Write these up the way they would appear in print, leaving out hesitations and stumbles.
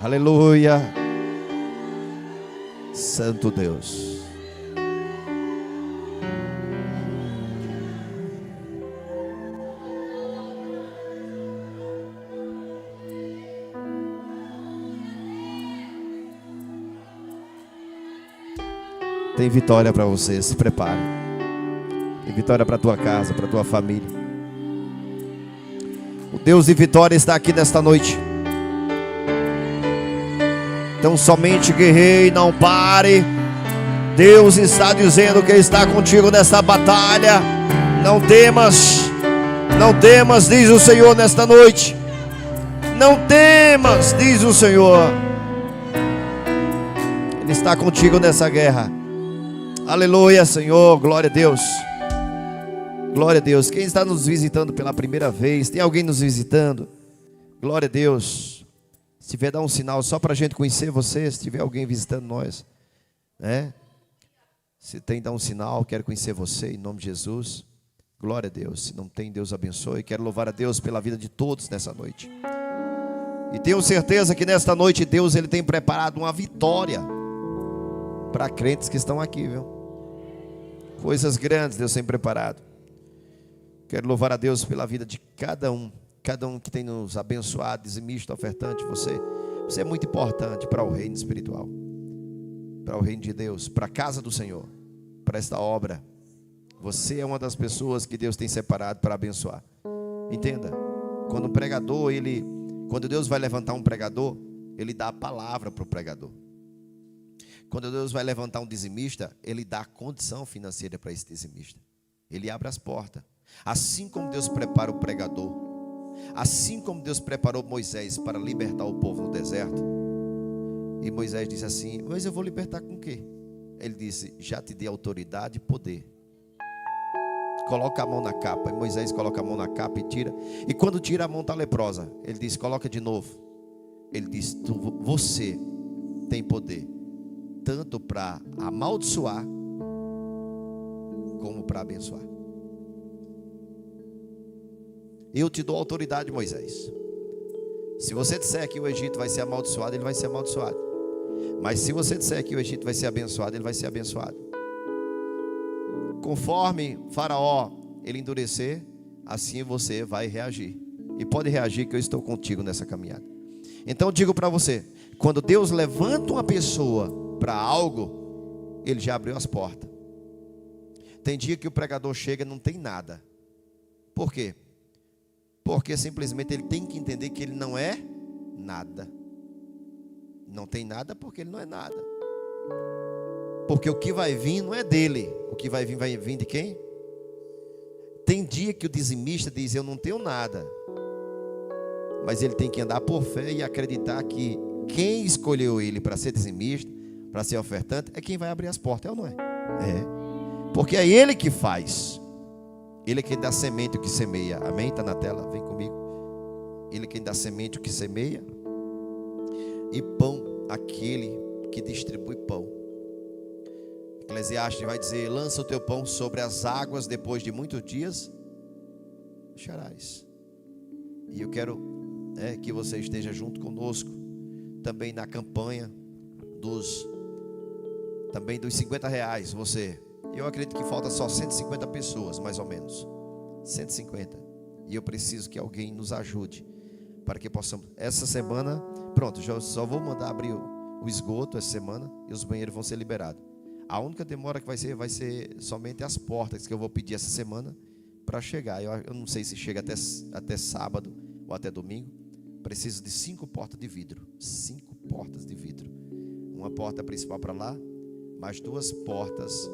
Aleluia. Santo Deus. Tem vitória para você, se prepare. Tem vitória para a tua casa, para a tua família. O Deus de vitória está aqui nesta noite. Então somente guerreie, não pare. Deus está dizendo que está contigo nesta batalha. Não temas, não temas, diz o Senhor nesta noite. Não temas, diz o Senhor. Ele está contigo nessa guerra. Aleluia, Senhor, glória a Deus. Glória a Deus. Quem está nos visitando pela primeira vez? Tem alguém nos visitando? Glória a Deus. Se tiver, dá um sinal só para a gente conhecer você. Se tiver alguém visitando nós, né? Se tem, dá um sinal. Quero conhecer você em nome de Jesus. Glória a Deus. Se não tem, Deus abençoe. Quero louvar a Deus pela vida de todos nessa noite. E tenho certeza que nesta noite Deus ele tem preparado uma vitória para crentes que estão aqui, viu? Coisas grandes Deus tem preparado. Quero louvar a Deus pela vida de cada um que tem nos abençoado, dizimista, ofertante. Você é muito importante para o reino espiritual, para o reino de Deus, para a casa do Senhor, para esta obra. Você é uma das pessoas que Deus tem separado para abençoar. Entenda, quando um pregador, quando Deus vai levantar um pregador, Ele dá a palavra para o pregador. Quando Deus vai levantar um dizimista, Ele dá a condição financeira para esse dizimista. Ele abre as portas. Assim como Deus prepara o pregador, assim como Deus preparou Moisés para libertar o povo no deserto. E Moisés disse assim: mas eu vou libertar com o quê? Ele disse: já te dei autoridade e poder. Coloca a mão na capa. E Moisés coloca a mão na capa e tira. E quando tira, a mão está leprosa. Ele disse: coloca de novo. Ele disse: você tem poder tanto para amaldiçoar como para abençoar. Eu te dou autoridade, Moisés. Se você disser que o Egito vai ser amaldiçoado, ele vai ser amaldiçoado. Mas se você disser que o Egito vai ser abençoado, ele vai ser abençoado. Conforme Faraó ele endurecer, assim você vai reagir. E pode reagir, que eu estou contigo nessa caminhada. Então eu digo para você, quando Deus levanta uma pessoa para algo, Ele já abriu as portas. Tem dia que o pregador chega e não tem nada. Por quê? Porque simplesmente ele tem que entender que ele não é nada. Não tem nada porque ele não é nada. Porque o que vai vir não é dele. O que vai vir de quem? Tem dia que o dizimista diz: eu não tenho nada. Mas ele tem que andar por fé e acreditar que quem escolheu ele para ser dizimista, para ser ofertante, é quem vai abrir as portas, é ou não é? É. Porque é ele que faz. Ele é quem dá semente o que semeia. Amém? Está na tela, vem comigo. Ele é quem dá semente o que semeia, e pão aquele que distribui pão. Eclesiastes vai dizer: lança o teu pão sobre as águas, depois de muitos dias acharás. E eu quero que você esteja junto conosco também na campanha dos R$50. Eu acredito que falta só 150 pessoas, mais ou menos 150. E eu preciso que alguém nos ajude para que possamos, essa semana, pronto, só vou mandar abrir o esgoto essa semana e os banheiros vão ser liberados. A única demora que vai ser somente as portas que eu vou pedir essa semana para chegar. Eu não sei se chega até sábado ou até domingo. Preciso de 5 portas de vidro. 5 portas de vidro. Uma porta principal para lá, mais 2 portas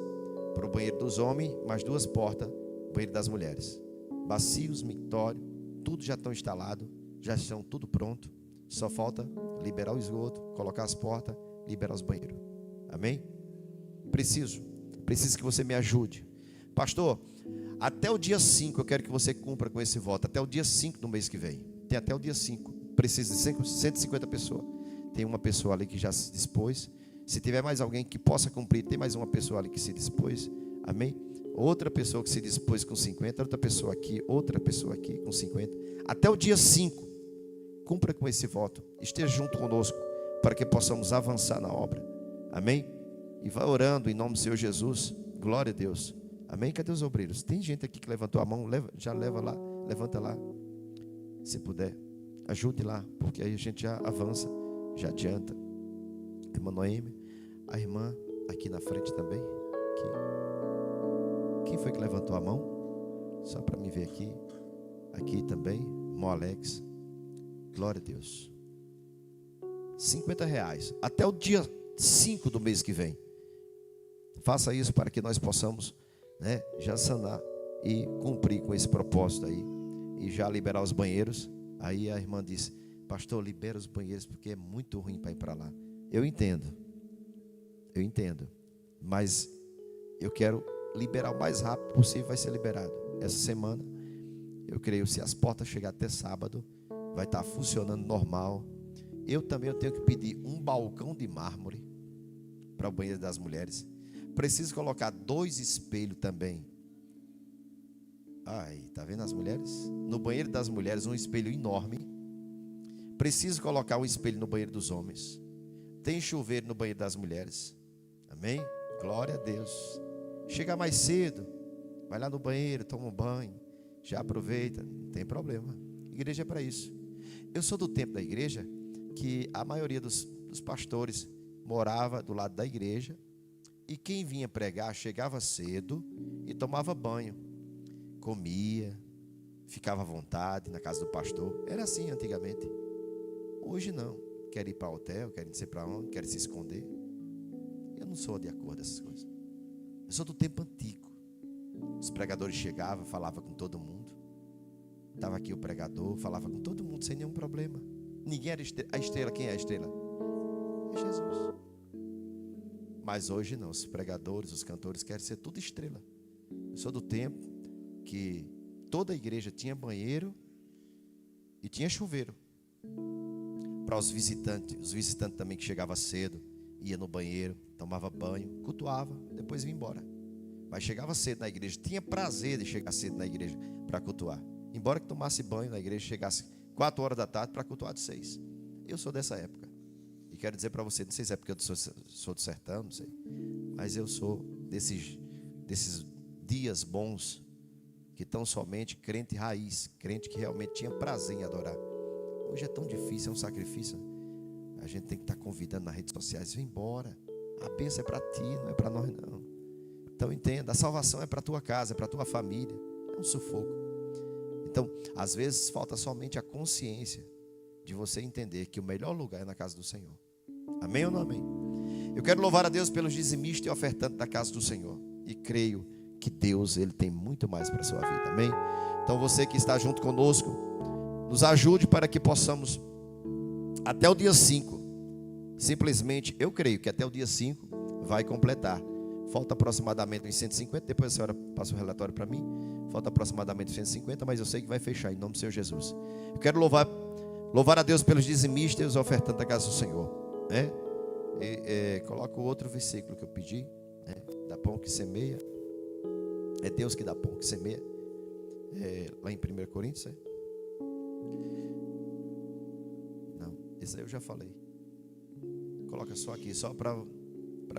para o banheiro dos homens, mais 2 portas para o banheiro das mulheres. Bacios, mictório, tudo já estão instalado, já estão tudo pronto. Só falta liberar o esgoto, colocar as portas, liberar os banheiros. Amém? Preciso que você me ajude. Pastor, até o dia 5 eu quero que você cumpra com esse voto. Até o dia 5 do mês que vem. Tem até o dia 5. Precisa de 150 pessoas. Tem uma pessoa ali que já se dispôs. Se tiver mais alguém que possa cumprir, tem mais uma pessoa ali que se dispôs. Amém? Outra pessoa que se dispôs com 50. Outra pessoa aqui com 50. Até o dia 5. Cumpra com esse voto. Esteja junto conosco para que possamos avançar na obra. Amém? E vai orando em nome do Senhor Jesus. Glória a Deus. Amém? Cadê os obreiros? Tem gente aqui que levantou a mão, já leva lá, levanta lá. Se puder, ajude lá, porque aí a gente já avança, já adianta. Irmã Noemi, a irmã aqui na frente também. Aqui. Quem foi que levantou a mão? Só para me ver aqui. Aqui também, irmão Alex. Glória a Deus. R$50 até o dia 5 do mês que vem. Faça isso para que nós possamos, né, já sanar e cumprir com esse propósito aí. E já liberar os banheiros. Aí a irmã disse: pastor, libera os banheiros porque é muito ruim para ir para lá. Eu entendo, mas eu quero liberar o mais rápido possível. Vai ser liberado essa semana. Eu creio, se as portas chegar até sábado, vai estar funcionando normal. Eu também tenho que pedir um balcão de mármore para o banheiro das mulheres. Preciso colocar 2 espelhos também. Ai, tá vendo as mulheres? No banheiro das mulheres, um espelho enorme. Preciso colocar um espelho no banheiro dos homens. Tem chuveiro no banheiro das mulheres. Amém? Glória a Deus. Chega mais cedo, vai lá no banheiro, toma um banho, já aproveita, não tem problema. Igreja é para isso. Eu sou do tempo da igreja que a maioria dos pastores morava do lado da igreja, e quem vinha pregar chegava cedo e tomava banho, comia, ficava à vontade na casa do pastor. Era assim antigamente. Hoje não. Quer ir para o hotel, quer não sei para onde, quer se esconder. Eu não sou de acordo com essas coisas. Eu sou do tempo antigo. Os pregadores chegavam, falavam com todo mundo. Estava aqui o pregador, falava com todo mundo sem nenhum problema. Ninguém era a estrela. Quem é a estrela? É Jesus. Mas hoje não. Os pregadores, os cantores querem ser tudo estrela. Eu sou do tempo que toda a igreja tinha banheiro e tinha chuveiro. Para os visitantes também que chegavam cedo, ia no banheiro, tomava banho, cultuava, depois vinha embora. Mas chegava cedo na igreja, tinha prazer de chegar cedo na igreja para cultuar. Embora que tomasse banho na igreja, chegasse 4 horas da tarde para cultuar de 6. Eu sou dessa época. E quero dizer para você, não sei se é porque eu sou do sertão, não sei. Mas eu sou desses dias bons que tão somente crente raiz, crente que realmente tinha prazer em adorar. Hoje é tão difícil, é um sacrifício. A gente tem que estar convidando nas redes sociais: vem embora, a bênção é para ti, não é para nós não. Então entenda, a salvação é para a tua casa, é para a tua família. É um sufoco. Então, às vezes falta somente a consciência de você entender que o melhor lugar é na casa do Senhor. Amém ou não amém? Eu quero louvar a Deus pelos dizimistas e ofertantes da casa do Senhor. E creio que Deus, Ele tem muito mais para a sua vida. Amém? Então você que está junto conosco, nos ajude para que possamos, até o dia 5, simplesmente, eu creio que até o dia 5 vai completar. Falta aproximadamente uns 150, depois a senhora passa o relatório para mim. Falta aproximadamente 150, mas eu sei que vai fechar em nome do Senhor Jesus. Eu quero louvar a Deus pelos dizimistas e os ofertantes da casa do Senhor, né? Coloca o outro versículo que eu pedi, né? Dá pão que semeia. É Deus que dá pão que semeia. Lá em 1 Coríntios, Não, esse aí eu já falei. Coloca só aqui, só para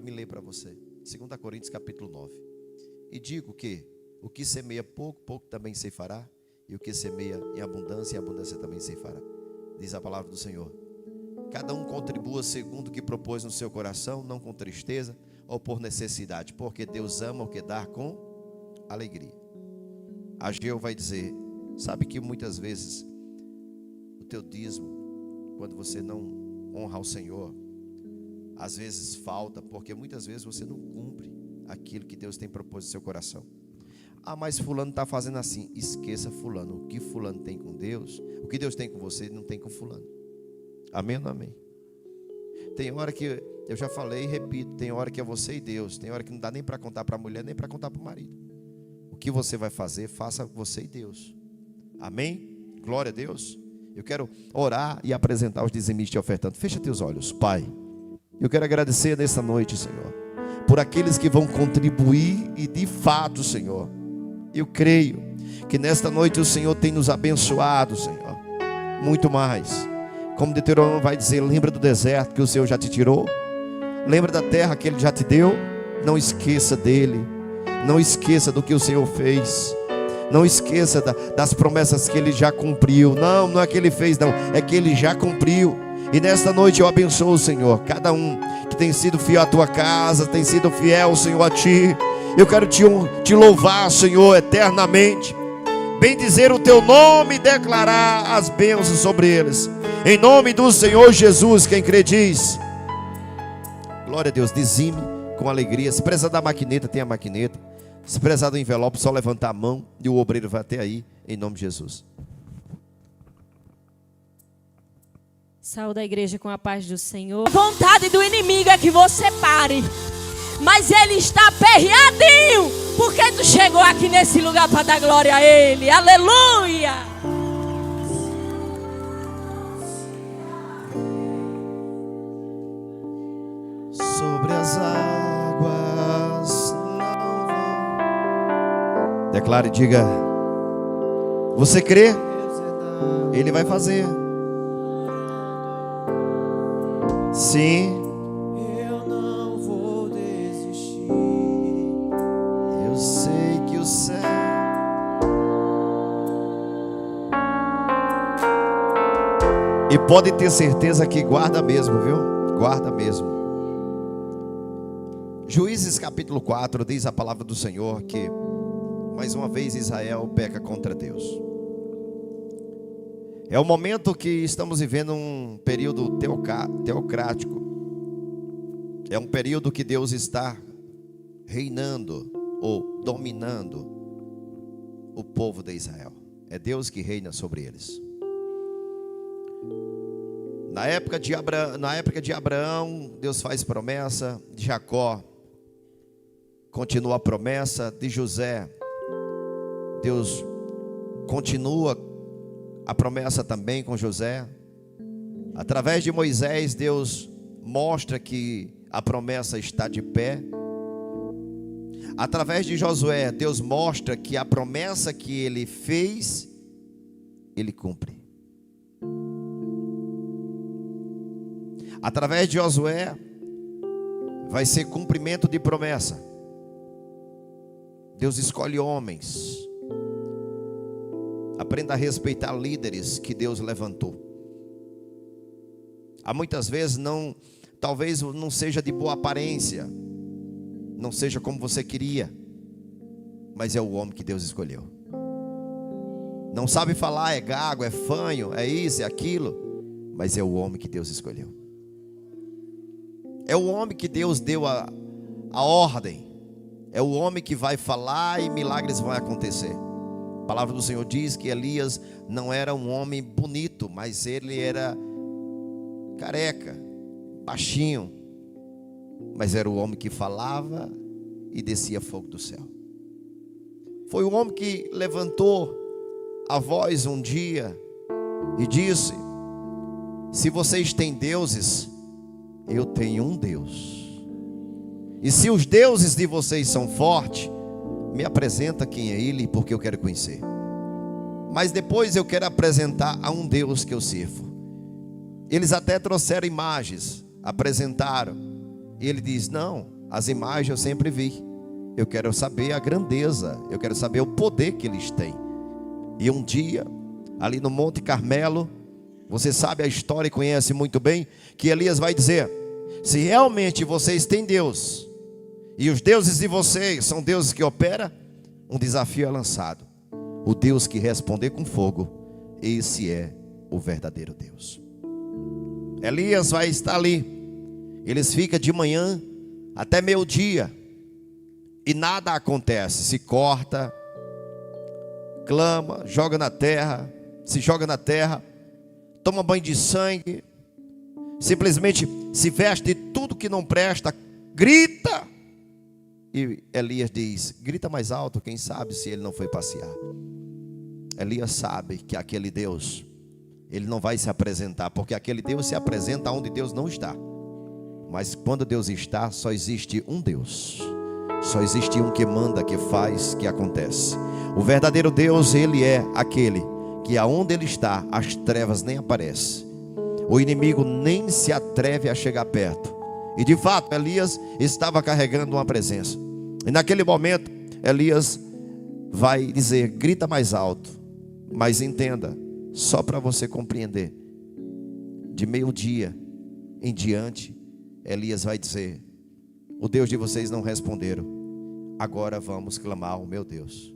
me ler para você. 2 Coríntios capítulo 9. E digo que o que semeia pouco, pouco também ceifará. E o que semeia em abundância também ceifará. Diz a palavra do Senhor. Cada um contribua segundo o que propôs no seu coração, não com tristeza ou por necessidade, porque Deus ama o que dá com alegria. Ageu vai dizer: sabe que muitas vezes o teu dízimo, quando você não honra ao Senhor, às vezes falta, porque muitas vezes você não cumpre aquilo que Deus tem proposto no seu coração. Ah, mas fulano está fazendo assim. Esqueça fulano. O que fulano tem com Deus, o que Deus tem com você, não tem com fulano. Amém ou não amém? Tem hora que, eu já falei e repito, tem hora que é você e Deus. Tem hora que não dá nem para contar para a mulher, nem para contar para o marido. O que você vai fazer, faça você e Deus. Amém? Glória a Deus. Eu quero orar e apresentar os dizimistas e ofertantes. Fecha teus olhos, Pai. Eu quero agradecer nessa noite, Senhor, por aqueles que vão contribuir. E de fato, Senhor, eu creio que nesta noite o Senhor tem nos abençoado, Senhor, muito mais. Como Deuteronômio vai dizer, lembra do deserto que o Senhor já te tirou. Lembra da terra que Ele já te deu. Não esqueça dEle. Não esqueça do que o Senhor fez. Não esqueça das promessas que Ele já cumpriu. Não é que Ele fez, não. É que Ele já cumpriu. E nesta noite eu abençoo, Senhor, cada um que tem sido fiel à tua casa, tem sido fiel, Senhor, a ti. Eu quero te louvar, Senhor, eternamente. Bendizer o teu nome e declarar as bênçãos sobre eles. Em nome do Senhor Jesus, quem crê diz. Glória a Deus, dizime com alegria. Se precisar da maquineta, tem a maquineta. Se precisar do envelope, só levantar a mão e o obreiro vai até aí, em nome de Jesus. Saúde a igreja com a paz do Senhor. A vontade do inimigo é que você pare, mas ele está aperreadinho, porque tu chegou aqui nesse lugar para dar glória a Ele. Aleluia! Sobre as águas não vão. Declare e diga: você crê? Ele vai fazer. Sim. Eu não vou desistir. Eu sei que o céu. E pode ter certeza que guarda mesmo, viu? Guarda mesmo. Juízes capítulo 4 diz a palavra do Senhor que mais uma vez Israel peca contra Deus. É o momento que estamos vivendo um período teocrático. É um período que Deus está reinando ou dominando o povo de Israel. É Deus que reina sobre eles. Na época de Abraão, Deus faz promessa. De Jacó, continua a promessa. De José, Deus continua a promessa também com José. Através de Moisés, Deus mostra que a promessa está de pé. Através de Josué, Deus mostra que a promessa que ele fez, ele cumpre. Através de Josué, vai ser cumprimento de promessa. Deus escolhe homens. Aprenda a respeitar líderes que Deus levantou. Há muitas vezes talvez não seja de boa aparência, não seja como você queria, mas é o homem que Deus escolheu. Não sabe falar, é gago, é fanho, é isso, é aquilo, mas é o homem que Deus escolheu. É o homem que Deus deu a ordem. É o homem que vai falar e milagres vão acontecer. A palavra do Senhor diz que Elias não era um homem bonito, mas ele era careca, baixinho, mas era o homem que falava e descia fogo do céu. Foi o homem que levantou a voz um dia e disse: se vocês têm deuses, eu tenho um Deus. E se os deuses de vocês são fortes, me apresenta quem é ele, porque eu quero conhecer. Mas depois eu quero apresentar a um Deus que eu sirvo. Eles até trouxeram imagens, apresentaram. E ele diz: não, as imagens eu sempre vi. Eu quero saber a grandeza, eu quero saber o poder que eles têm. E um dia, ali no Monte Carmelo, você sabe a história e conhece muito bem, que Elias vai dizer: se realmente vocês têm Deus, e os deuses de vocês são deuses que operam, um desafio é lançado. O Deus que responder com fogo, esse é o verdadeiro Deus. Elias vai estar ali. Eles ficam de manhã até meio-dia e nada acontece. Se corta, clama, joga na terra, se joga na terra, toma banho de sangue, simplesmente se veste de tudo que não presta, grita. E Elias diz: grita mais alto, quem sabe se ele não foi passear. Elias sabe que aquele Deus, ele não vai se apresentar, porque aquele Deus se apresenta onde Deus não está. Mas quando Deus está, só existe um Deus. Só existe um que manda, que faz, que acontece. O verdadeiro Deus, ele é aquele que aonde ele está, as trevas nem aparecem. o inimigo nem se atreve a chegar perto. E de fato, Elias estava carregando uma presença. E naquele momento, Elias vai dizer: grita mais alto. Mas entenda, só para você compreender, de meio-dia em diante, Elias vai dizer: o Deus de vocês não responderam, agora vamos clamar ao meu Deus.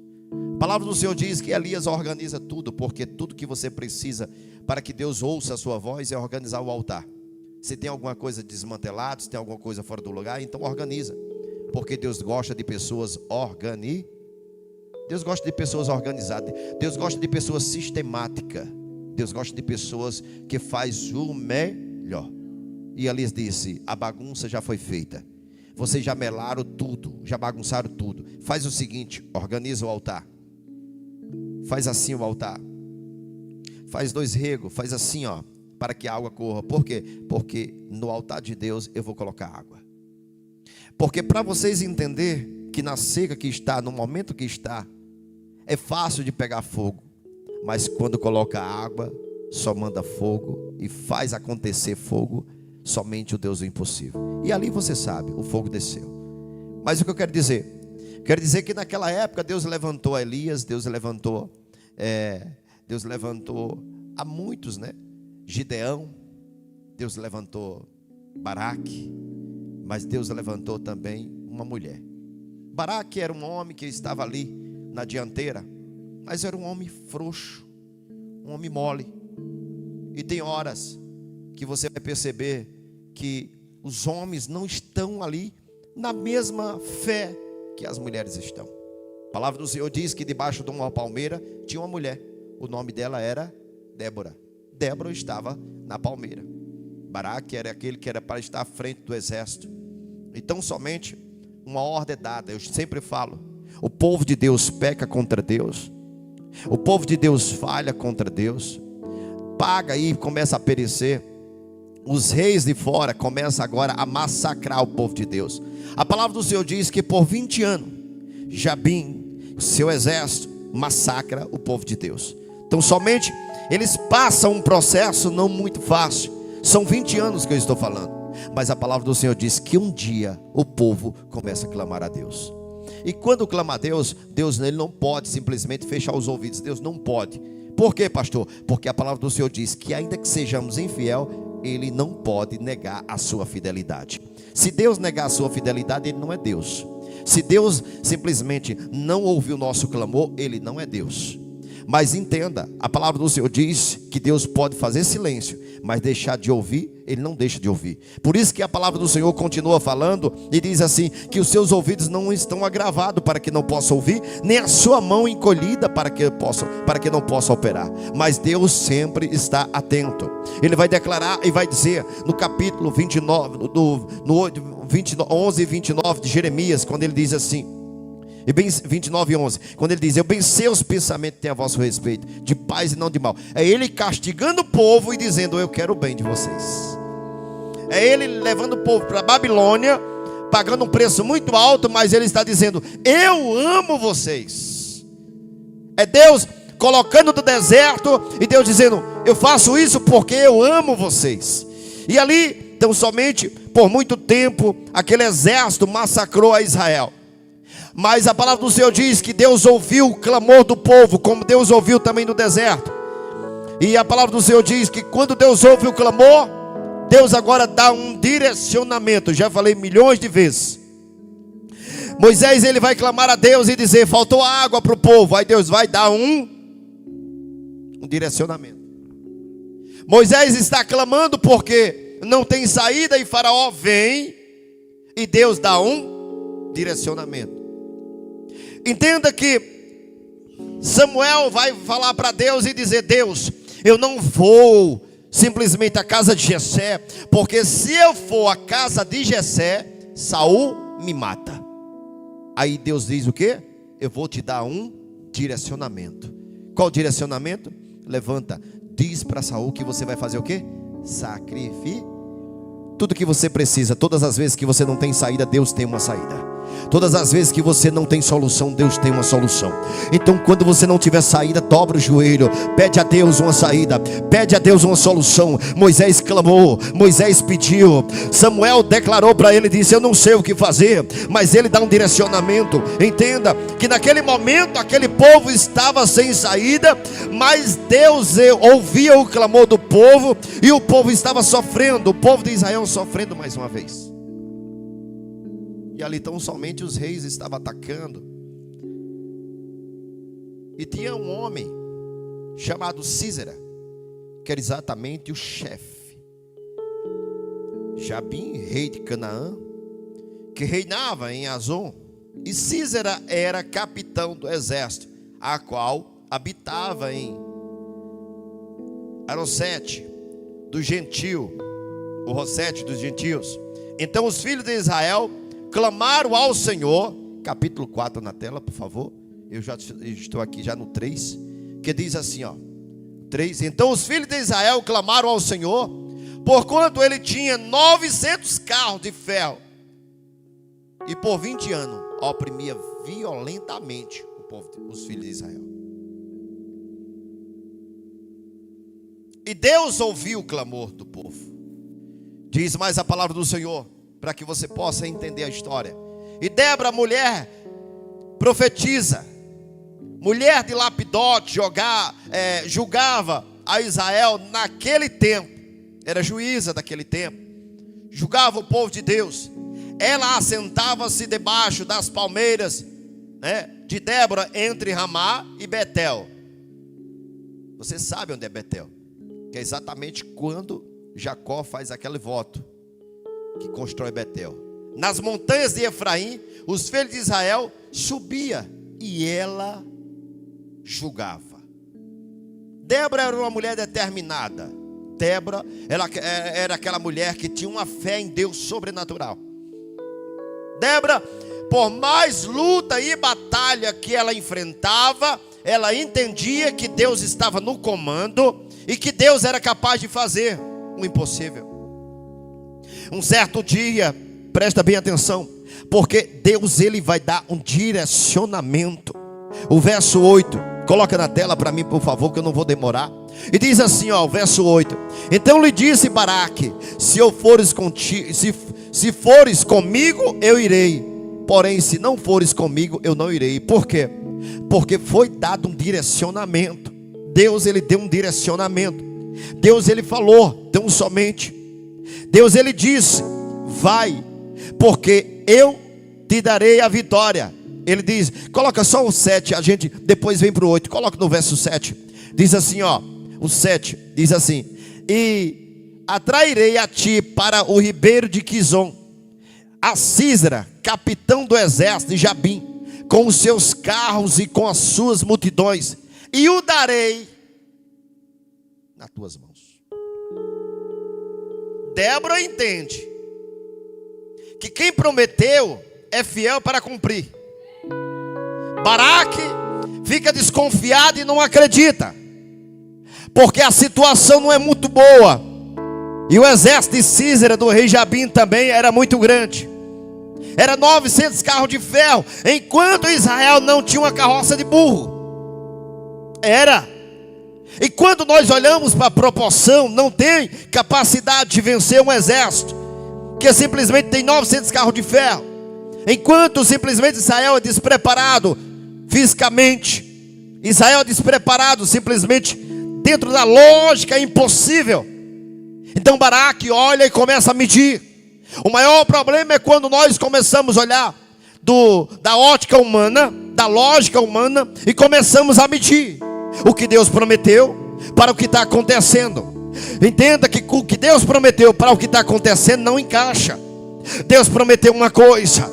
A palavra do Senhor diz que Elias organiza tudo, porque tudo que você precisa para que Deus ouça a sua voz é organizar o altar. Se tem alguma coisa desmantelada, se tem alguma coisa fora do lugar, então organiza, porque Deus gosta de pessoas organizadas. Deus gosta de pessoas organizadas. Deus gosta de pessoas sistemáticas. Deus gosta de pessoas que faz o melhor. E Elias disse: a bagunça já foi feita. Vocês já melaram tudo, já bagunçaram tudo. Faz o seguinte, organiza o altar. Faz assim o altar. Faz 2 regos, faz assim, ó, para que a água corra. Por quê? Porque no altar de Deus eu vou colocar água. Porque para vocês entenderem que na seca que está, no momento que está, é fácil de pegar fogo. Mas quando coloca água, só manda fogo e faz acontecer fogo somente o Deus do impossível. E ali você sabe, o fogo desceu. Mas o que eu quero dizer? Quero dizer que naquela época Deus levantou Elias, Deus levantou a muitos, né? Gideão, Deus levantou Baraque, mas Deus levantou também uma mulher. Baraque era um homem que estava ali na dianteira, mas era um homem frouxo, um homem mole. E tem horas que você vai perceber que os homens não estão ali na mesma fé que as mulheres estão. A palavra do Senhor diz que debaixo de uma palmeira tinha uma mulher. O nome dela era Débora. Débora estava na palmeira. Baraque era aquele que era para estar à frente do exército. Então somente uma ordem é dada. Eu sempre falo, o povo de Deus peca contra Deus, o povo de Deus falha contra Deus, paga e começa a perecer. Os reis de fora começam agora a massacrar o povo de Deus. A palavra do Senhor diz que por 20 anos Jabim, seu exército, massacra o povo de Deus. Então somente eles passam um processo não muito fácil. São 20 anos que eu estou falando. Mas a palavra do Senhor diz que um dia o povo começa a clamar a Deus. E quando clama a Deus, Deus ele não pode simplesmente fechar os ouvidos. Deus não pode. Por quê, pastor? Porque a palavra do Senhor diz que ainda que sejamos infiel, Ele não pode negar a sua fidelidade. Se Deus negar a sua fidelidade, Ele não é Deus. Se Deus simplesmente não ouvir o nosso clamor, Ele não é Deus. Mas entenda, a palavra do Senhor diz que Deus pode fazer silêncio, mas deixar de ouvir, Ele não deixa de ouvir. Por isso que a palavra do Senhor continua falando e diz assim, que os seus ouvidos não estão agravados para que não possa ouvir, nem a sua mão encolhida para que não possa operar. Mas Deus sempre está atento. Ele vai declarar e vai dizer no capítulo 29, no 11 e 29 de Jeremias, quando ele diz assim, e bem 29:11, quando ele diz: eu bem sei os pensamentos que tem a vosso respeito, de paz e não de mal. É Ele castigando o povo e dizendo: eu quero o bem de vocês. É Ele levando o povo para a Babilônia, pagando um preço muito alto, mas Ele está dizendo: eu amo vocês. É Deus colocando do deserto e Deus dizendo: eu faço isso porque eu amo vocês. E ali, então somente por muito tempo aquele exército massacrou a Israel. Mas a palavra do Senhor diz que Deus ouviu o clamor do povo, como Deus ouviu também no deserto. E a palavra do Senhor diz que quando Deus ouve o clamor, Deus agora dá um direcionamento. Já falei milhões de vezes. Moisés ele vai clamar a Deus e dizer: faltou água para o povo. Aí Deus vai dar um direcionamento. Moisés está clamando porque não tem saída e Faraó vem e Deus dá um direcionamento. Entenda que Samuel vai falar para Deus e dizer: Deus, eu não vou simplesmente à casa de Jessé, porque se eu for à casa de Jessé, Saul me mata. Aí Deus diz o quê? Eu vou te dar um direcionamento. Qual direcionamento? Levanta, diz para Saul que você vai fazer o quê? Sacrifício. Tudo que você precisa, todas as vezes que você não tem saída, Deus tem uma saída. Todas as vezes que você não tem solução, Deus tem uma solução. Então quando você não tiver saída, dobra o joelho, pede a Deus uma saída, pede a Deus uma solução. Moisés clamou, Moisés pediu, Samuel declarou para ele, disse: eu não sei o que fazer, mas ele dá um direcionamento. Entenda que naquele momento aquele povo estava sem saída, mas Deus ouvia o clamor do povo, e o povo estava sofrendo, o povo de Israel sofrendo mais uma vez. E ali tão somente os reis estavam atacando. E tinha um homem chamado Sísera, que era exatamente o chefe. Jabim, rei de Canaã, que reinava em Azon. E Sísera era capitão do exército, a qual habitava em Arosete do Gentio, o Rosete dos Gentios. Então os filhos de Israel clamaram ao Senhor. Capítulo 4 na tela, por favor. Eu já estou aqui já no 3, que diz assim, ó, 3. Então os filhos de Israel clamaram ao Senhor, porquanto ele tinha 900 carros de ferro, e por 20 anos oprimia violentamente o povo, os filhos de Israel. E Deus ouviu o clamor do povo. Diz mais a palavra do Senhor, para que você possa entender a história. E Débora, mulher, profetiza, mulher de Lapidote, julgava a Israel naquele tempo, era juíza daquele tempo, julgava o povo de Deus. Ela assentava-se debaixo das palmeiras, de Débora, entre Ramá e Betel. Você sabe onde é Betel? Que é exatamente quando Jacó faz aquele voto que constrói Betel. Nas montanhas de Efraim, os filhos de Israel subia e ela julgava. Débora era uma mulher determinada. Débora, ela era aquela mulher que tinha uma fé em Deus sobrenatural. Débora, por mais luta e batalha que ela enfrentava, ela entendia que Deus estava no comando e que Deus era capaz de fazer o impossível. Um certo dia, presta bem atenção, porque Deus, ele vai dar um direcionamento. O verso 8, coloca na tela para mim, por favor, que eu não vou demorar. E diz assim, ó, o verso 8: então lhe disse Baraque: se fores comigo, eu irei, porém se não fores comigo, eu não irei. Por quê? Porque foi dado um direcionamento. Deus, ele deu um direcionamento. Deus, ele falou tão somente. Deus, ele disse: vai, porque eu te darei a vitória. Ele diz, coloca só o 7, a gente depois vem para o 8. Coloca no verso 7. Diz assim, ó, o 7 diz assim: e atrairei a ti para o ribeiro de Quizon a Sísera, capitão do exército de Jabim, com os seus carros e com as suas multidões, e o darei nas tuas mãos. Débora entende que quem prometeu é fiel para cumprir. Baraque fica desconfiado e não acredita, porque a situação não é muito boa, e o exército de Sísera, do rei Jabim, também era muito grande. Era 900 carros de ferro, enquanto Israel não tinha uma carroça de burro. E quando nós olhamos para a proporção, não tem capacidade de vencer um exército que simplesmente tem 900 carros de ferro, enquanto simplesmente Israel é despreparado fisicamente. Israel é despreparado simplesmente dentro da lógica impossível. Então Baraque olha e começa a medir. O maior problema é quando nós começamos a olhar da ótica humana, da lógica humana, e começamos a medir o que Deus prometeu para o que está acontecendo. Entenda que o que Deus prometeu para o que está acontecendo não encaixa. Deus prometeu uma coisa,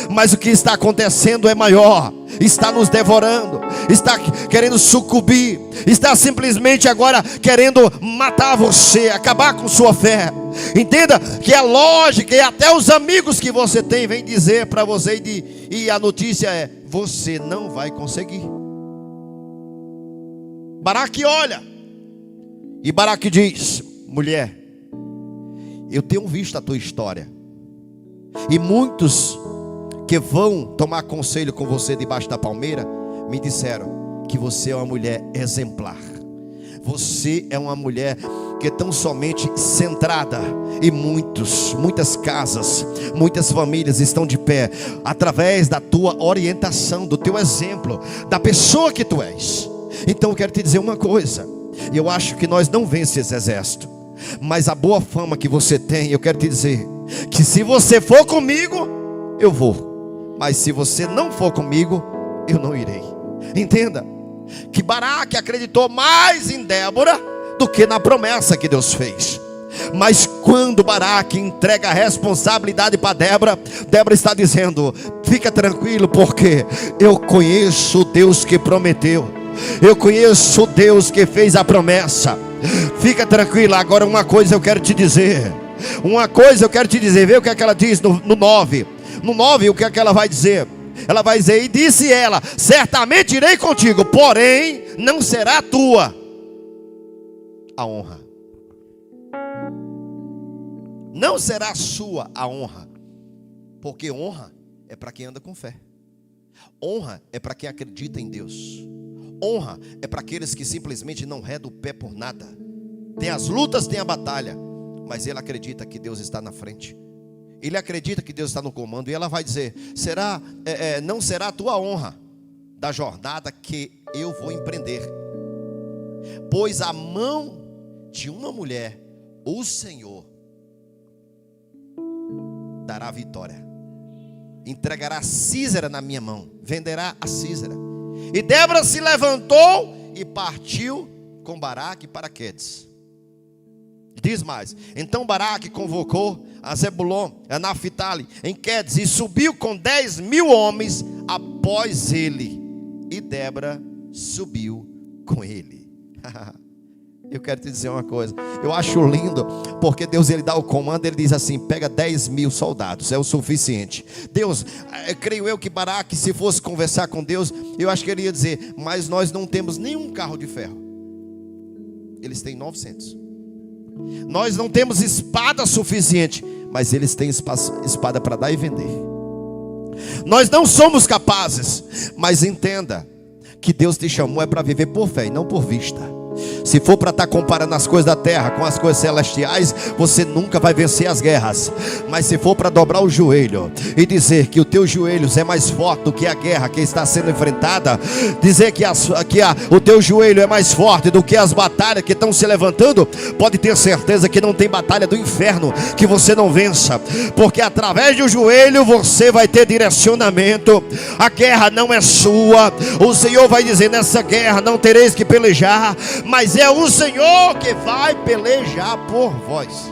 mas o que está acontecendo é maior, está nos devorando, está querendo sucumbir, está simplesmente agora querendo matar você, acabar com sua fé. Entenda que a lógica e até os amigos que você tem vêm dizer para você, e a notícia é: você não vai conseguir. Baraque olha, e Baraque diz: mulher, eu tenho visto a tua história, e muitos que vão tomar conselho com você debaixo da palmeira, me disseram que você é uma mulher exemplar. Você é uma mulher que é tão somente centrada. E muitas casas, muitas famílias estão de pé através da tua orientação, do teu exemplo, da pessoa que tu és. Então eu quero te dizer uma coisa. Eu acho que nós não vencemos esse exército, mas a boa fama que você tem, eu quero te dizer que se você for comigo, eu vou. Mas se você não for comigo, eu não irei. Entenda que Baraque acreditou mais em Débora do que na promessa que Deus fez. Mas quando Baraque entrega a responsabilidade para Débora, Débora está dizendo: fica tranquilo, porque eu conheço o Deus que prometeu, eu conheço o Deus que fez a promessa. Fica tranquila. Agora uma coisa eu quero te dizer, vê o que é que ela diz no 9. No 9, o que é que ela vai dizer? Ela vai dizer: e disse ela, certamente irei contigo, porém não será tua a honra. Não será sua a honra. Porque honra é para quem anda com fé. Honra é para quem acredita em Deus. Honra é para aqueles que simplesmente não redam o pé por nada. Tem as lutas, tem a batalha, mas ele acredita que Deus está na frente. Ele acredita que Deus está no comando. E ela vai dizer: não será a tua honra da jornada que eu vou empreender, pois a mão de uma mulher, o Senhor dará vitória. Entregará Sísera na minha mão, venderá a Sísera. E Débora se levantou e partiu com Baraque para Quedes. Diz mais: então Baraque convocou a Zebulon, a Naphtali em Quedes, e subiu com 10.000 homens após ele, e Débora subiu com ele. Eu quero te dizer uma coisa, eu acho lindo, porque Deus, ele dá o comando, ele diz assim: pega 10.000 soldados, é o suficiente. Deus, creio eu que Baraque, se fosse conversar com Deus, eu acho que ele ia dizer: mas nós não temos nenhum carro de ferro. Eles têm 900. Nós não temos espada suficiente, mas eles têm espada para dar e vender. Nós não somos capazes, mas entenda que Deus te chamou é para viver por fé e não por vista. Se for para estar comparando as coisas da terra com as coisas celestiais, você nunca vai vencer as guerras. Mas se for para dobrar o joelho e dizer que o teu joelho é mais forte do que a guerra que está sendo enfrentada, dizer que o teu joelho é mais forte do que as batalhas que estão se levantando, pode ter certeza que não tem batalha do inferno que você não vença, porque através do joelho você vai ter direcionamento. A guerra não é sua. O Senhor vai dizer: nessa guerra não tereis que pelejar, mas é o Senhor que vai pelejar por vós.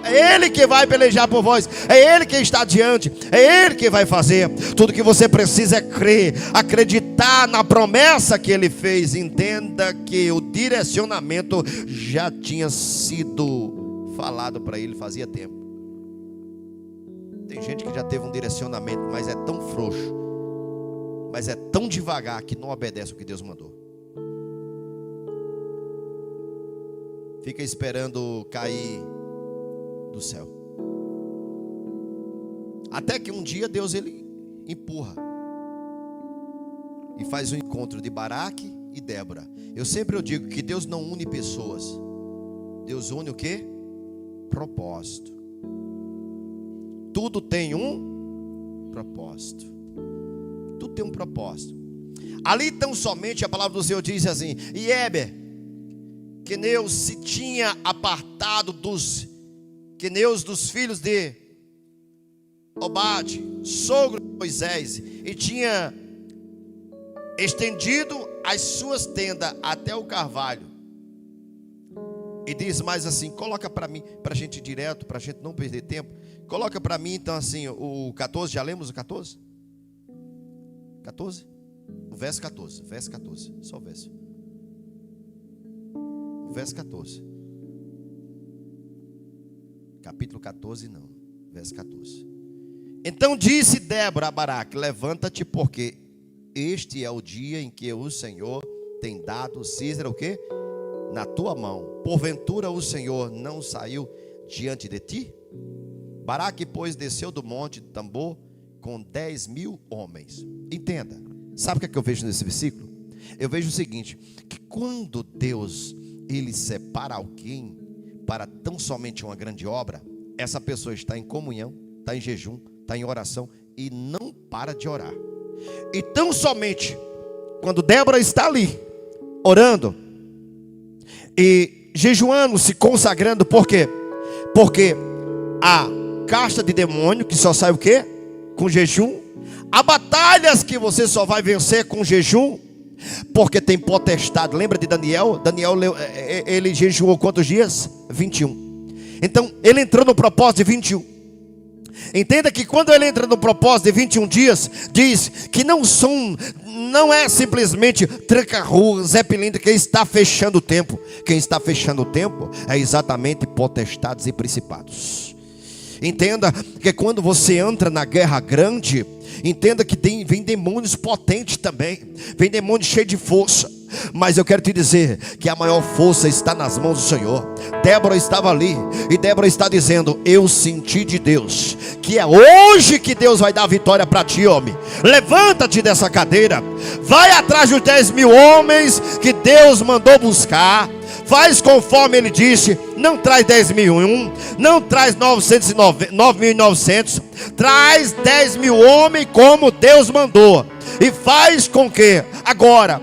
É Ele que vai pelejar por vós. É Ele que está diante. É Ele que vai fazer. Tudo que você precisa é crer, acreditar na promessa que Ele fez. Entenda que o direcionamento já tinha sido falado para ele fazia tempo. Tem gente que já teve um direcionamento, mas é tão frouxo, mas é tão devagar, que não obedece o que Deus mandou. Fica esperando cair do céu. Até que um dia Deus, ele empurra e faz um encontro de Baraque e Débora. Eu sempre digo que Deus não une pessoas. Deus une o quê? Propósito. Tudo tem um propósito. Tudo tem um propósito. Ali tão somente a palavra do Senhor diz assim: e Heber, Queneu, se tinha apartado dos Queneus dos filhos de Obade, sogro de Moisés, e tinha estendido as suas tendas até o carvalho. E diz mais assim: coloca para mim, para a gente ir direto, para a gente não perder tempo. Coloca para mim então assim o 14, já lemos o 14? 14? O verso 14, verso 14, só o verso. O verso 14. Capítulo 14 não, verso 14. Então disse Débora a Baraque: levanta-te, porque este é o dia em que o Senhor tem dado Sísera o quê? Na tua mão. Porventura o Senhor não saiu diante de ti? Baraque, pois, desceu do monte de Tambor com 10.000 homens. Entenda, sabe o que eu vejo nesse versículo? Eu vejo o seguinte, que quando Deus, Ele separa alguém para tão somente uma grande obra, essa pessoa está em comunhão, está em jejum, está em oração e não para de orar. E tão somente quando Débora está ali, orando e jejuando, se consagrando, por quê? Porque a casta de demônio, que só sai o quê? Com jejum. Há batalhas que você só vai vencer com jejum, porque tem potestade. Lembra de Daniel? Daniel, ele jejuou quantos dias? 21. Então, ele entrou no propósito de 21. Entenda que quando ele entra no propósito de 21 dias, diz que não é simplesmente tranca-rua, Zé Pilintra, que está fechando o tempo. Quem está fechando o tempo é exatamente potestades e principados. Entenda que quando você entra na guerra grande, entenda que vem demônios potentes também, vem demônios cheios de força. Mas eu quero te dizer que a maior força está nas mãos do Senhor. Débora estava ali e Débora está dizendo: eu senti de Deus que é hoje que Deus vai dar vitória para ti, homem. Levanta-te dessa cadeira, vai atrás dos 10.000 homens que Deus mandou buscar. Faz conforme ele disse. Não traz 10.001, não traz 9.900, traz 10.000 homens como Deus mandou. E faz com que agora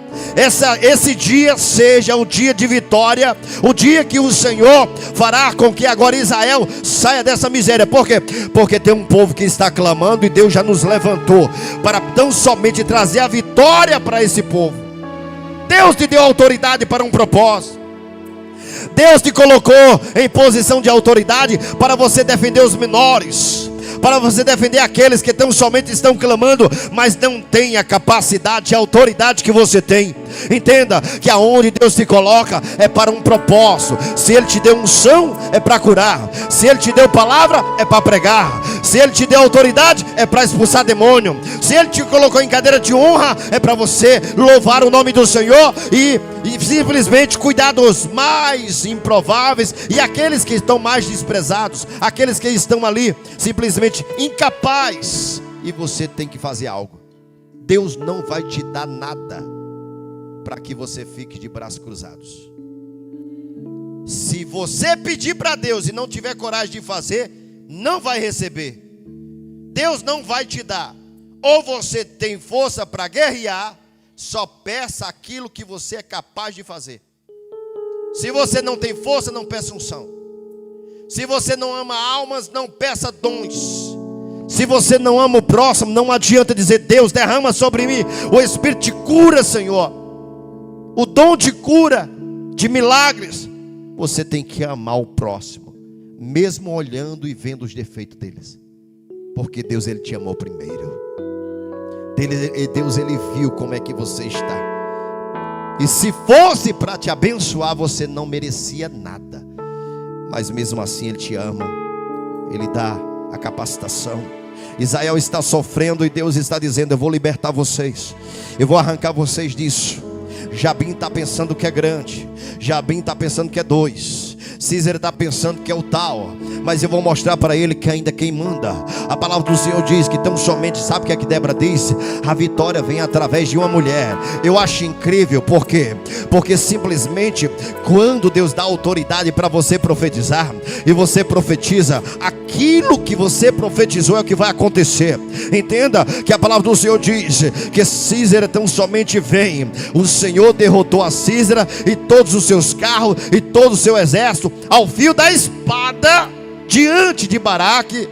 esse dia seja o dia de vitória, o dia que o Senhor fará com que agora Israel saia dessa miséria. Por quê? Porque tem um povo que está clamando e Deus já nos levantou para tão somente trazer a vitória para esse povo. Deus te deu autoridade para um propósito. Deus te colocou em posição de autoridade para você defender os menores, para você defender aqueles que tão somente estão clamando, mas não têm a capacidade e a autoridade que você tem. Entenda que aonde Deus te coloca é para um propósito. Se Ele te deu unção, é para curar. Se Ele te deu palavra, é para pregar. Se Ele te deu autoridade, é para expulsar demônio. Se Ele te colocou em cadeira de honra, é para você louvar o nome do Senhor e simplesmente cuidar dos mais improváveis e aqueles que estão mais desprezados, aqueles que estão ali simplesmente incapazes. E você tem que fazer algo. Deus não vai te dar nada para que você fique de braços cruzados. Se você pedir para Deus e não tiver coragem de fazer, não vai receber. Deus não vai te dar. Ou você tem força para guerrear, só peça aquilo que você é capaz de fazer. Se você não tem força, não peça unção. Se você não ama almas, não peça dons. Se você não ama o próximo, não adianta dizer: Deus, derrama sobre mim o Espírito de cura, Senhor, o dom de cura, de milagres. Você tem que amar o próximo, mesmo olhando e vendo os defeitos deles, porque Deus, Ele te amou primeiro. Deus, Ele viu como é que você está. E se fosse para te abençoar, você não merecia nada. Mas mesmo assim Ele te ama. Ele dá a capacitação. Israel está sofrendo e Deus está dizendo: eu vou libertar vocês, eu vou arrancar vocês disso. Jabim está pensando que é grande, Jabim está pensando que é 2, Císera está pensando que é o tal, mas eu vou mostrar para ele que ainda quem manda. A palavra do Senhor diz que tão somente, sabe o que é que Débora diz? A vitória vem através de uma mulher. Eu acho incrível, por quê? Porque simplesmente quando Deus dá autoridade para você profetizar, e você profetiza, aquilo que você profetizou é o que vai acontecer. Entenda que a palavra do Senhor diz que Císera tão somente vem, o Senhor derrotou a Císera e todos os seus carros e todo o seu exército ao fio da espada diante de Baraque.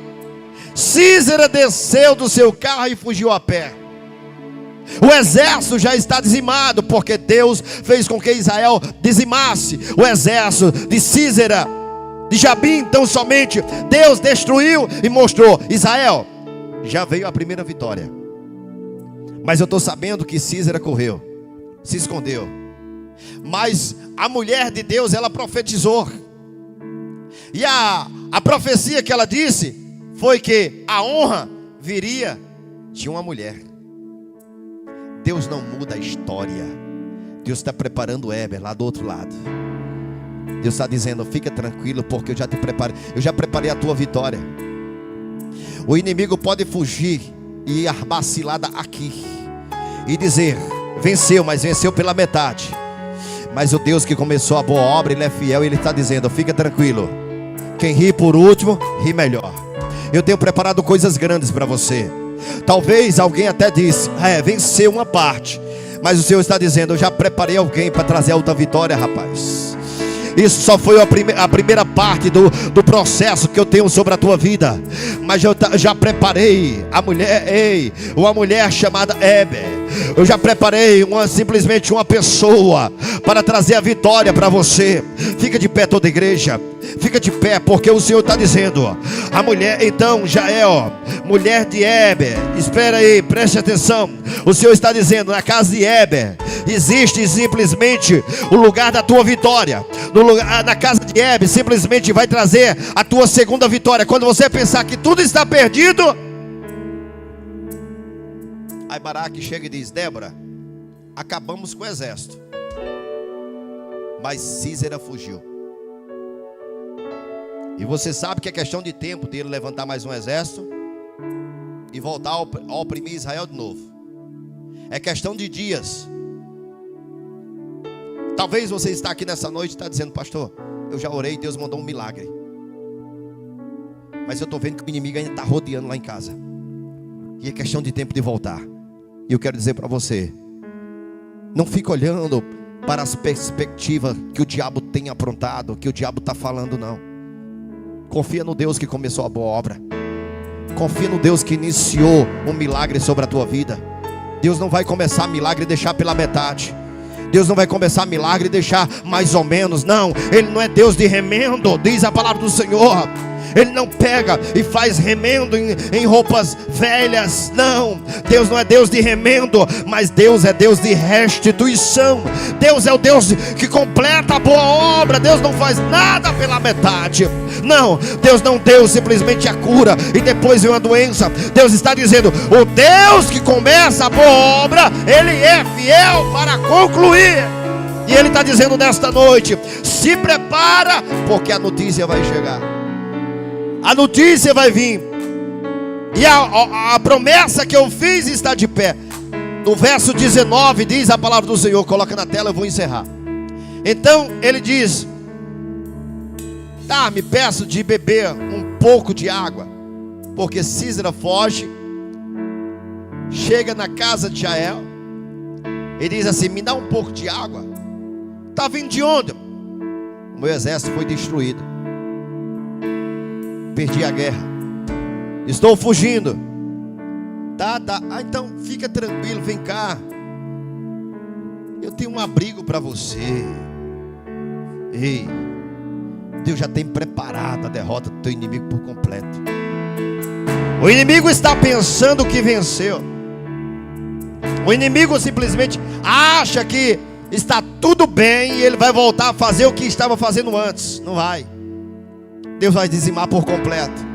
Císera desceu do seu carro e fugiu a pé. O exército já está dizimado, porque Deus fez com que Israel dizimasse o exército de Císera, de Jabim. Então somente Deus destruiu e mostrou: Israel, já veio a primeira vitória. Mas eu estou sabendo que Císera correu, se escondeu. Mas a mulher de Deus, ela profetizou. E a profecia que ela disse foi que a honra viria de uma mulher. Deus não muda a história. Deus está preparando o Heber lá do outro lado. Deus está dizendo: fica tranquilo, porque eu já te preparei. Eu já preparei a tua vitória. O inimigo pode fugir, e armar cilada aqui e dizer: venceu, mas venceu pela metade. Mas o Deus que começou a boa obra, Ele é fiel, e Ele está dizendo: fica tranquilo, quem ri por último, ri melhor. Eu tenho preparado coisas grandes para você. Talvez alguém até disse: venceu uma parte, mas o Senhor está dizendo: eu já preparei alguém para trazer a outra vitória, rapaz. Isso só foi a primeira parte do processo que eu tenho sobre a tua vida. Mas eu já preparei a mulher, uma mulher chamada Heber. Eu já preparei simplesmente uma pessoa para trazer a vitória para você. Fica de pé toda a igreja. Fica de pé, porque o Senhor está dizendo: a mulher, então, Jael, mulher de Heber. Espera aí, preste atenção. O Senhor está dizendo: na casa de Heber existe simplesmente o lugar da tua vitória. Na casa de Heber simplesmente vai trazer a tua segunda vitória. Quando você pensar que tudo está perdido, aí Baraque chega e diz: Débora, acabamos com o exército, mas Sísera fugiu. E você sabe que é questão de tempo dele levantar mais um exército e voltar a oprimir Israel de novo. É questão de dias. Talvez você está aqui nessa noite e está dizendo: pastor, eu já orei, Deus mandou um milagre, mas eu estou vendo que o inimigo ainda está rodeando lá em casa, e é questão de tempo de voltar. E eu quero dizer para você: não fique olhando para as perspectivas que o diabo tem aprontado, que o diabo está falando, não. Confia no Deus que começou a boa obra. Confia no Deus que iniciou um milagre sobre a tua vida. Deus não vai começar milagre e deixar pela metade. Deus não vai começar milagre e deixar mais ou menos. Não, Ele não é Deus de remendo, diz a palavra do Senhor. Ele não pega e faz remendo em roupas velhas. Não, Deus não é Deus de remendo, mas Deus é Deus de restituição. Deus é o Deus que completa a boa obra. Deus não faz nada pela metade. Não, Deus não deu simplesmente a cura e depois veio a doença. Deus está dizendo: o Deus que começa a boa obra, Ele é fiel para concluir. E Ele está dizendo nesta noite: se prepara, porque a notícia vai chegar. A notícia vai vir. E a promessa que eu fiz está de pé. No verso 19 diz a palavra do Senhor. Coloca na tela, eu vou encerrar. Então ele diz: me peço de beber um pouco de água, porque Sísera foge. Chega na casa de Jael e diz assim: me dá um pouco de água. Está vindo de onde? O meu exército foi destruído. Perdi a guerra. Estou fugindo. Tá. Então fica tranquilo, vem cá. Eu tenho um abrigo para você. Ei, Deus já tem preparado a derrota do teu inimigo por completo. O inimigo está pensando que venceu. O inimigo simplesmente acha que está tudo bem e ele vai voltar a fazer o que estava fazendo antes. Não vai. Deus vai dizimar por completo.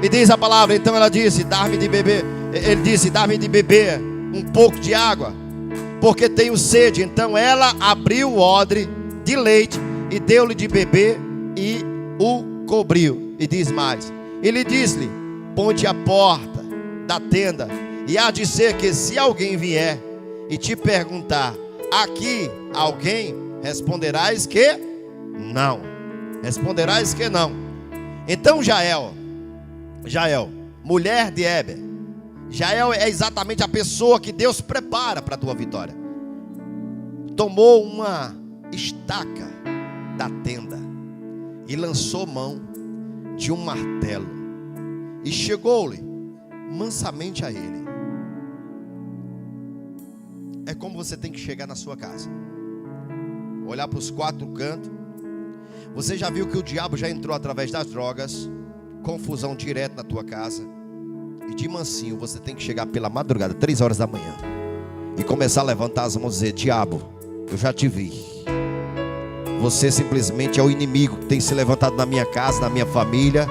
E diz a palavra, então ela disse: dá-me de beber. Ele disse: dá-me de beber um pouco de água, porque tenho sede. Então ela abriu o odre de leite e deu-lhe de beber e o cobriu. E diz mais: ele disse-lhe: ponte a porta da tenda, e há de ser que se alguém vier e te perguntar: aqui alguém? Responderás que não. Responderás que não. Então Jael, mulher de Heber. Jael é exatamente a pessoa que Deus prepara para a tua vitória. Tomou uma estaca da tenda e lançou mão de um martelo e chegou-lhe mansamente a ele. É como você tem que chegar na sua casa, olhar para os quatro cantos. Você já viu que o diabo já entrou através das drogas, confusão direto na tua casa. E de mansinho você tem que chegar pela madrugada, 3 horas da manhã, e começar a levantar as mãos e dizer: diabo, eu já te vi. Você simplesmente é o inimigo que tem se levantado na minha casa, na minha família.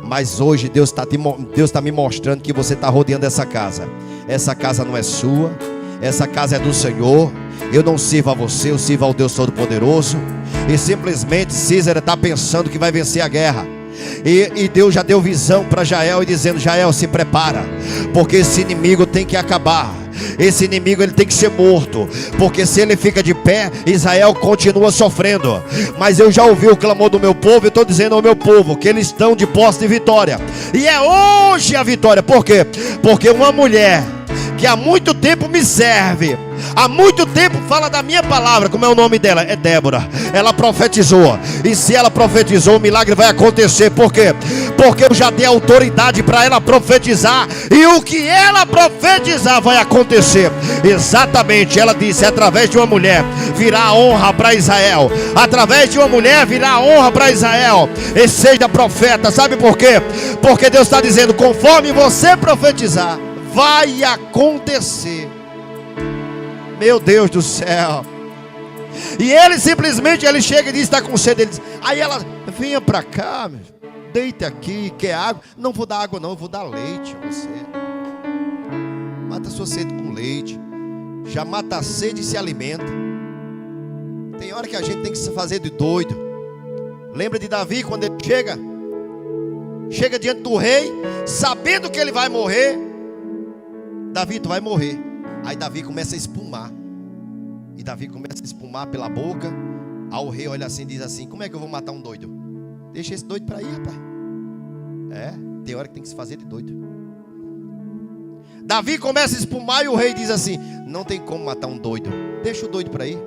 Mas hoje Deus está me mostrando que você está rodeando essa casa. Essa casa não é sua, essa casa é do Senhor. Eu não sirvo a você, eu sirvo ao Deus Todo-Poderoso. E simplesmente Sísera está pensando que vai vencer a guerra. E Deus já deu visão para Jael e dizendo: Jael, se prepara, porque esse inimigo tem que acabar. Esse inimigo ele tem que ser morto, porque se ele fica de pé, Israel continua sofrendo. Mas eu já ouvi o clamor do meu povo, e estou dizendo ao meu povo que eles estão de posse de vitória. E é hoje a vitória. Por quê? Porque uma mulher que há muito tempo me serve, há muito tempo fala da minha palavra. Como é o nome dela? É Débora. Ela profetizou, e se ela profetizou, o milagre vai acontecer. Por quê? Porque eu já dei autoridade para ela profetizar, e o que ela profetizar vai acontecer. Exatamente, ela disse: através de uma mulher virá honra para Israel. Através de uma mulher virá honra para Israel. E seja profeta. Sabe por quê? Porque Deus está dizendo: conforme você profetizar, vai acontecer. Meu Deus do céu. E ele simplesmente, ele chega e diz: está com sede. Ele diz, aí ela: venha para cá, deita aqui, quer água? Não vou dar água não, eu vou dar leite a você. Mata a sua sede com leite. Já mata a sede e se alimenta. Tem hora que a gente tem que se fazer de doido. Lembra de Davi, quando ele chega diante do rei, sabendo que ele vai morrer. Davi, tu vai morrer. Aí Davi começa a espumar. E Davi começa a espumar pela boca. Aí o rei olha assim e diz assim: como é que eu vou matar um doido? Deixa esse doido para ir, rapaz. Tem hora que tem que se fazer de doido. Davi começa a espumar e o rei diz assim: não tem como matar um doido. Deixa o doido para ir.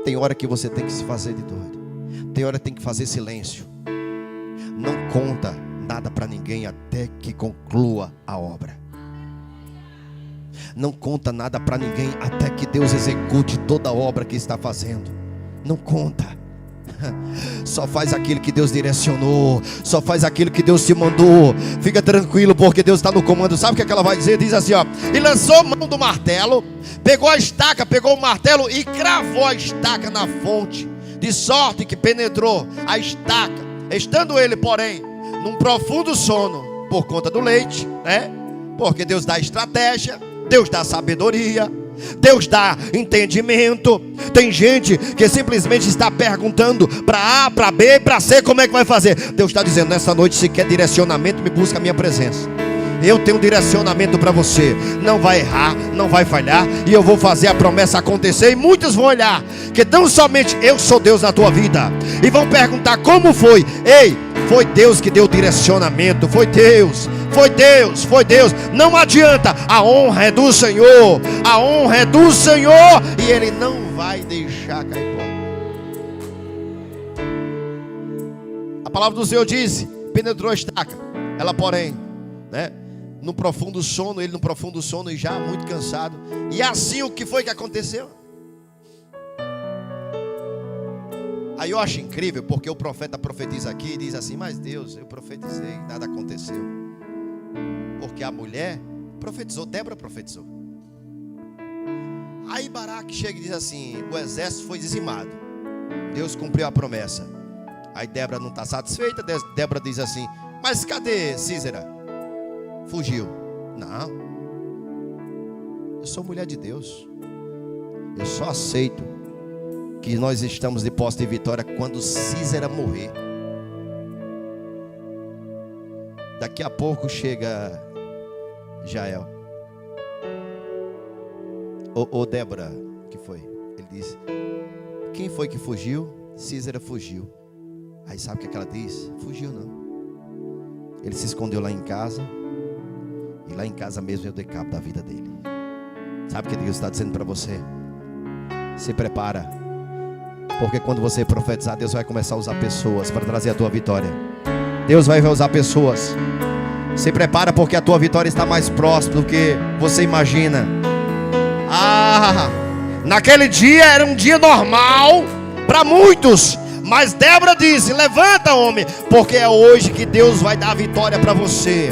Tem hora que você tem que se fazer de doido. Tem hora que tem que fazer silêncio. Não conta nada para ninguém até que conclua a obra. Não conta nada para ninguém até que Deus execute toda a obra que está fazendo. Não conta. Só faz aquilo que Deus direcionou. Só faz aquilo que Deus te mandou. Fica tranquilo, porque Deus está no comando. Sabe o que ela vai dizer? Diz assim, ó: e lançou mão do martelo, pegou a estaca, pegou o martelo e cravou a estaca na fonte, de sorte que penetrou a estaca, estando ele, porém, num profundo sono, por conta do leite, né? Porque Deus dá estratégia, Deus dá sabedoria, Deus dá entendimento. Tem gente que simplesmente está perguntando para A, para B, para C, como é que vai fazer. Deus está dizendo: nessa noite, se quer direcionamento, me busca a minha presença. Eu tenho um direcionamento para você. Não vai errar, não vai falhar, e eu vou fazer a promessa acontecer. E muitos vão olhar que tão somente eu sou Deus na tua vida, e vão perguntar: como foi? Ei, foi Deus que deu direcionamento. Foi Deus, foi Deus, foi Deus. Não adianta, a honra é do Senhor. A honra é do Senhor, e Ele não vai deixar cair fora. A palavra do Senhor diz: penetrou a estaca. Ela, porém, né, no profundo sono, ele no profundo sono e já muito cansado. E assim, o que foi que aconteceu? Aí eu acho incrível, porque o profeta profetiza aqui e diz assim: mas Deus, eu profetizei, nada aconteceu. Porque a mulher profetizou, Débora profetizou. Aí Baraque chega e diz assim: o exército foi dizimado, Deus cumpriu a promessa. Aí Débora não está satisfeita. Débora diz assim: mas cadê Císera? Fugiu. Não, eu sou mulher de Deus. Eu só aceito que nós estamos de posse de vitória quando Císera morrer. Daqui a pouco chega Jael. Ô Débora, que foi? Ele disse: quem foi que fugiu? Císera fugiu. Aí sabe o que ela diz? Fugiu não. Ele se escondeu lá em casa, e lá em casa mesmo eu dei cabo da vida dele. Sabe o que Deus está dizendo para você? Se prepara, porque quando você profetizar, Deus vai começar a usar pessoas para trazer a tua vitória. Deus vai usar pessoas. Se prepara, porque a tua vitória está mais próxima do que você imagina. Naquele dia era um dia normal para muitos, mas Débora disse: levanta, homem, porque é hoje que Deus vai dar a vitória para você.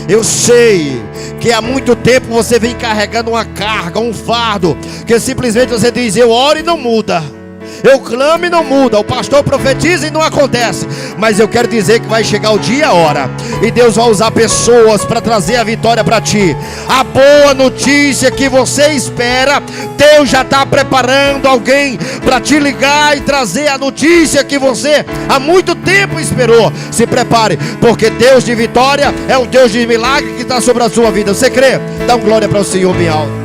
Eu sei que há muito tempo você vem carregando uma carga, um fardo, que simplesmente você diz: eu oro e não muda. Eu clamo e não muda, o pastor profetiza e não acontece. Mas eu quero dizer que vai chegar o dia e a hora, e Deus vai usar pessoas para trazer a vitória para ti. A boa notícia que você espera, Deus já está preparando alguém para te ligar e trazer a notícia que você há muito tempo esperou. Se prepare, porque Deus de vitória é o Deus de milagre que está sobre a sua vida. Você crê? Dá glória para o Senhor bem alto.